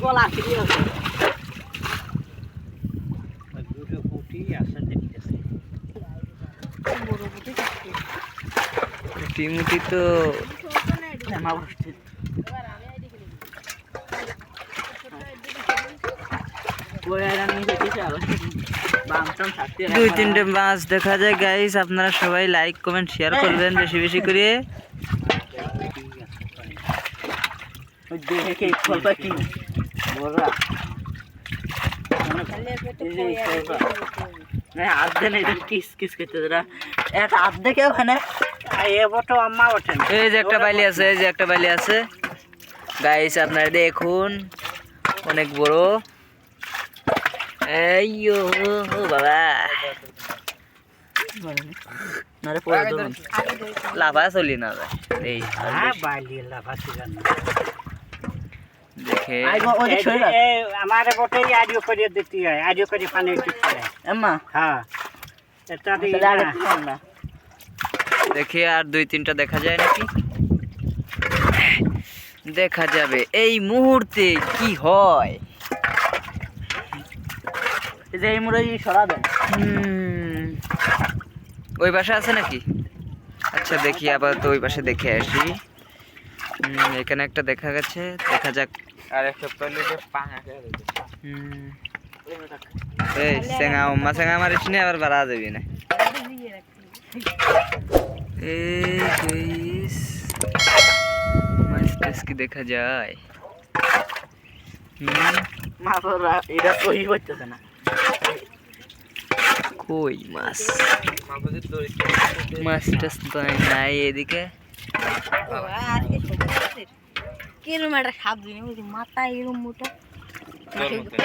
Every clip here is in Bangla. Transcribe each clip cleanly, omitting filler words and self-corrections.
গলা ফিরে আছে টিমুটি তো দুই তিনটে মাছ দেখা যায় গাইস, আপনারা সবাই লাইক কমেন্ট শেয়ার করবেন বেশি বেশি করে। এই যে একটা বাইলি আছে, এই যে একটা বাইলি আছে গাইস, আপনারা দেখুন অনেক বড়। এই বাবা লাভা চলি না এই দেখে हमारे बोटे आडियो करिए देती है आडियो करिए पानी अम्मा हाँ দেখে আর দুই তিনটা দেখা যায় নাকি, দেখা যাবে এই মুহূর্তে কি হয়। এই মুড়ে সরা দেন ওই পাশে আছে নাকি? আচ্ছা দেখি আপাতত ওই পাশে দেখে আসি। এখানে একটা দেখা গেছে, দেখা যাক। আর একটা প্লেটে পাঙা খেয়ে এই সেঙ্গা মাছেঙ্গা মারিস নি আবার বাড়া যাবি না। মাছ টাছ কি দেখা যায়? এটা কই করতেছে না কই মাছ মাছ টাছ তো নাই এদিকে। কিরম একটা সাপ দিনে মাথা এরম মোটা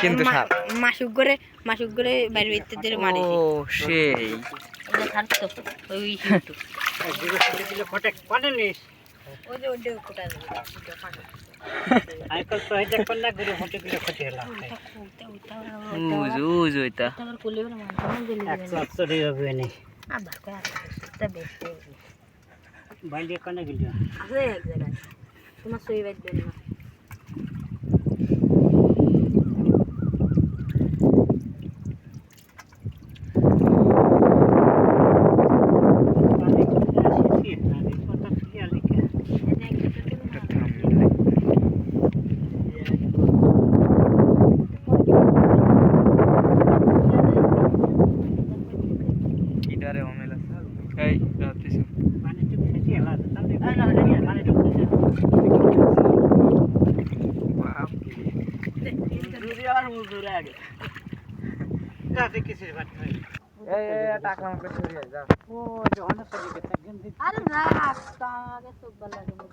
কিন্তু মাসুক করে বাইরে বেরতে মারি। ও সেই ছাড়তো ওই ফটেক পানি নিস ওই যে ওডে কোটা আইকল তো হেডে কোনা করে ফটেক গুলো ফটে হলা উজ ওইটা তারপর কোলে বলে মান দিলি 180 টাকা হবে নি আবার কয় তা বেশি বাইলে কোনা গিলো আছে এক জায়গায় তোমার সই বাইদ দেন না আরে রাখ তাকে সব ভালো লাগে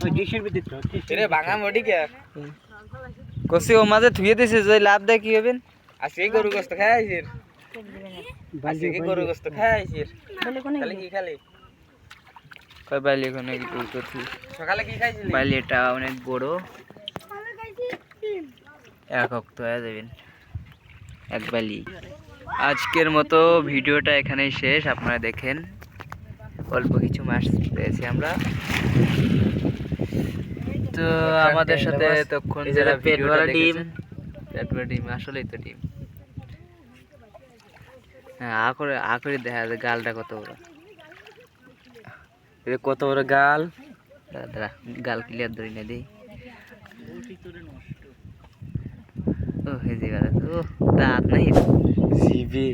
ওই ডিশের ভিতরে তো রে ভাঙা মডি কে কসি ও মাঝে থুয়ে দিছে যে লাভ দেয় কি হবেন? আজকে গরু গোস্ত খাইছিস? আজকে গরু গোস্ত খাইছিস? বলে কোনে তাহলে কি খালি? কই বাইলি কোনে কি করতে সকালে কি খাইছিলি? বাইলিটা অনেক বড়, একক তো হয়ে যাবেন এক বাইলি। আজকের মতো ভিডিওটা এখানেই শেষ। আপনারা দেখেন অল্প কিছু মাছ পেয়েছি আমরা। তো আমাদের সাথে তখন যারা পেট ভরা ডিম, পেট ভরা ডিম আসলেই তো ডিম। হ্যাঁ আ করে দেখা যায় গালটা কত বড়, কত বড় গাল। দাদা গাল ক্লিয়ার ধরে না দিই। ও হেজি গাল, ও দাঁত নাই জিবি।